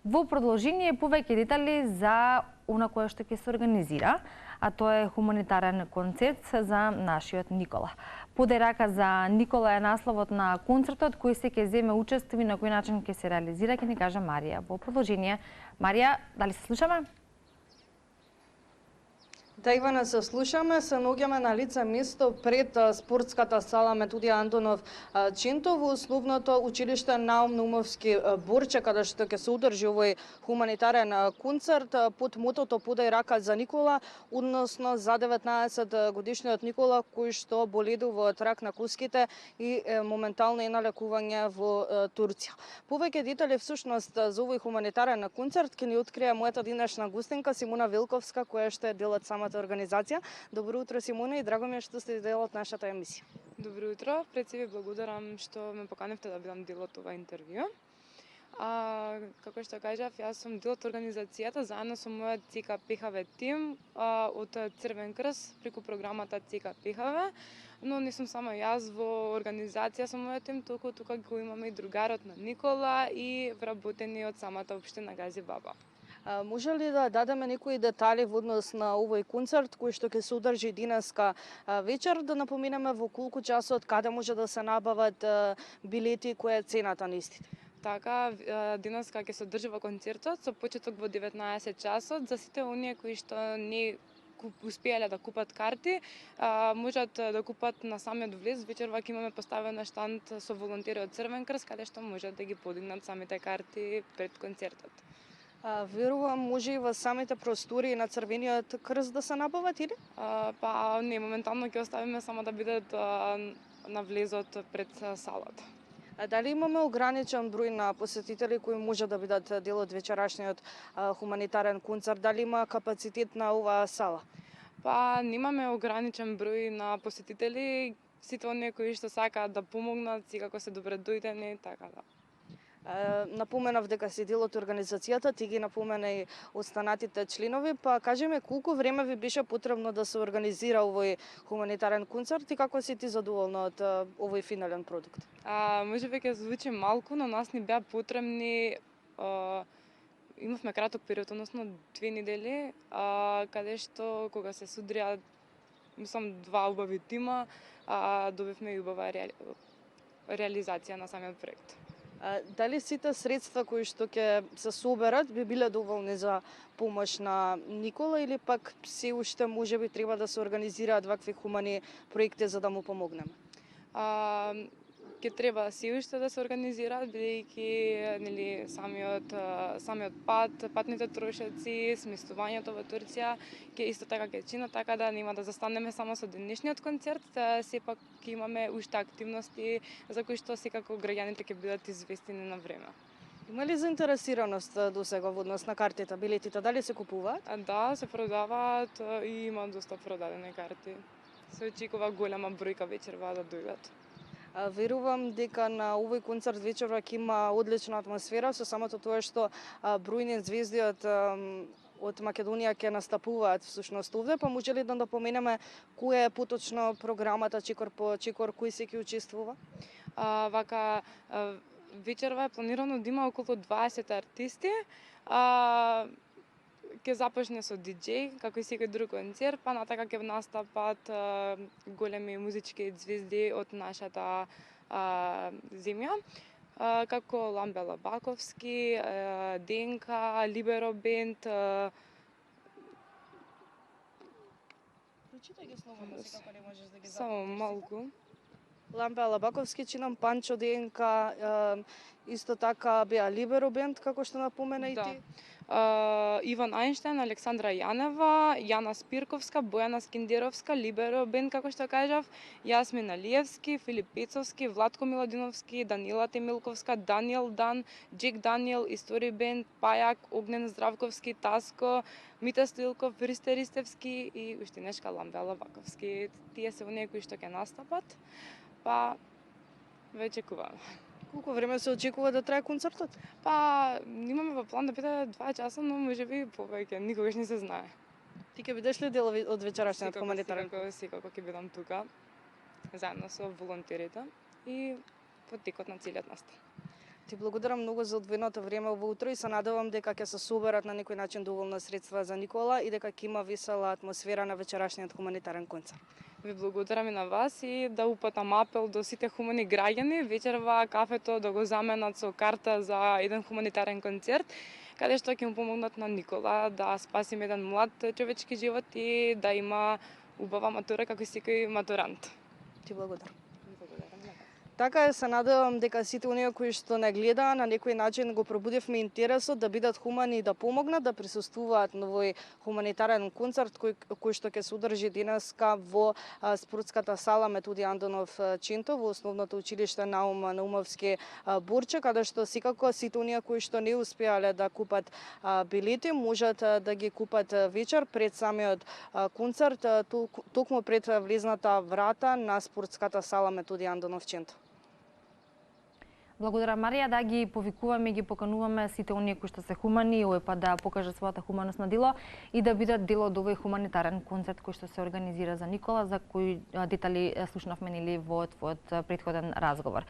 Во продолжение повеќе детали за она кое што ќе се организира, а тоа е хуманитарен концерт за нашиот Никола. Подај рака за Никола е насловот на концертот кој се ќе земе учество и на кој начин ќе се реализира, ќе ни кажа Марија. Во продолжение, Марија, дали се слушаме? Да, Ивана, се слушаме, се наоѓаме на лице место пред спортската сала Методија Антонов Чинто во основното училиште Наум Наумовски Борче, каде што ќе се одржи овој хуманитарен концерт под мотото Подај рака за Никола, односно за 19 годишниот Никола кој што боледува од рак на коските и моментално е на лекување во Турција. Повеќе детали всушност за овој хуманитарен концерт ќе ни открие мојата денешна гостинка Симона Велковска, која што е дел од самата организација. Добро утро, Симона, и драго ми е што сте дел од нашата емисија. Добро утро, пред се ви благодарам што ме поканевте да бидам дел од ова интервју. Како што кажав, јас сум дел од организацијата заедно со мојот ЦК-ПХВ тим од Црвен крст преку програмата ЦК-ПХВ, но не сум само јас во организација со мојот тим, туку тука го имаме и другарот на Никола и вработени од самата општина Гази Баба. Може ли да дадеме некои детали во однос на овој концерт кој што ќе се одржи денеска вечер, да напоменеме во колку часот, каде може да се набават билети, која е цената на истите? Така, денеска ќе се одржува концертот со почеток во 19 часот. За сите оние кои што не успеале да купат карти, можат да купат на самиот влез. Вечерва ќе имаме поставен штанд со волонтери од Црвен крст, каде што можат да ги подигнат самите карти пред концертот. Верувам, може и во самите простори на Црвениот крст да се набават, или? Па не, моментално ќе оставиме само да бидат на влезот пред салата. Дали имаме ограничен број на посетители кои може да бидат дел од вечерашниот хуманитарен концерт? Дали има капацитет на оваа сала? Па немаме ограничен број на посетители, сите оние кои што сакаат да помогнат, секако се добре дојдени, така да. Напоменав дека си дел од организацијата, ти ги напомена и останатите членови, па кажи ми колку време ви беше потребно да се организира овој хуманитарен концерт и како си ти задоволна од овој финален продукт? Може би ќе звучи малку, но нас ни беа потребни имавме краток период, односно 2 недели, каде што кога се судрија мислам 2 убави тима, добивме и убава реализација на самиот проект. Дали сите средства кои што ќе се соберат би биле доволни за помош на Никола или пак се уште можеби треба да се организираат вакви хумани проекти за да му помогнеме? Ќе треба се уште да се организираат, бидејќи нели самиот патните трошоци, сместувањето во Турција ќе исто така ќе чинат, така да нема да застанеме само со денешниот концерт, сепак ќе имаме уште активности за кои што секако граѓаните ќе бидат известени на време. Има ли заинтересираност досега во однос на картите, билетите, дали се купуваат? Да, се продаваат и има доста продадени карти. Се очекува голема бројка вечерва да дојдат. Верувам дека на овој концерт вечерва ќе има одлична атмосфера со самото тоа што бројни звезди од Македонија ќе настапуваат всушност овде, па може ли да напоменеме која е поточно програмата чекор по чекор, кој се ќе учествува? Вечерва е планирано да има околу 20 артисти. Ќе започне со диџеј, како и секој друг концерт, па натака ќе настапат големи музички звезди од нашата земја, како Ламбе Лабаковски, Денка, Либеро бенд. Прочитај ги слободно, секако не можеш да ги запомниш. Само малку. Ламбе Лабаковски, чинам Панчо Денка, исто така беа Либеро бенд, како што напомена и ти. Иван Ајнштајн, Александра Јанева, Јана Спирковска, Бојана Скиндеровска, Либеро бенд, како што кажав, Јасмин Алиевски, Филип Пецовски, Владко Миладиновски, Данила Темилковска, Даниел Дан, Джек Даниел, Истори бенд, Пајак, Огнен Здравковски, Таско, Мита Стоилков, Ристе Ристевски и уште нешка Ламбе Лабаковски. Тие се оние кои што ќе настапат, па веќе очекуваме. Колку време се очекува да трае концертот? Па, имаме во план да биде 2 часа, но можеби повеќе, никогаш не се знае. Ти ќе бидеш ли дел од вечерашниот хуманитарен? Секако ќе бидам тука, заедно со волонтерите и по текот на целиот настан. Ти благодарам многу за одвоеното време во утро и се надевам дека ќе се соберат на некој начин доволно средства за Никола и дека ќе има весела атмосфера на вечерашниот хуманитарен концерт. Ви благодарам и на вас и да упатам апел до сите хумани граѓани вечерва кафето да го заменат со карта за еден хуманитарен концерт, каде што ќе му помогнат на Никола да спасим еден млад човечки живот и да има убава матура како и секој матурант. Ти благодарам. Така се надевам дека сите оние кои што не гледаа на некој начин го пробудивме интересот да бидат хумани и да помогнат да присуствуваат на овој хуманитарен концерт кој што ќе се одржи денеска во спортската сала Методи Андонов Чинто во основното училиште Наум Наумовски Борче, каде што секако сите оние кои што не успеале да купат билети можат да ги купат вечер пред самиот концерт, токму пред влезната врата на спортската сала Методи Андонов Чинто. Благодарам, Марија, да ги повикуваме и ги покануваме сите оние кои што се хумани, овој пат да покажат својата хуманост на дело и да бидат дел од овој хуманитарен концерт кој што се организира за Никола, за кој детали слушнавме нели во твојот претходен разговор.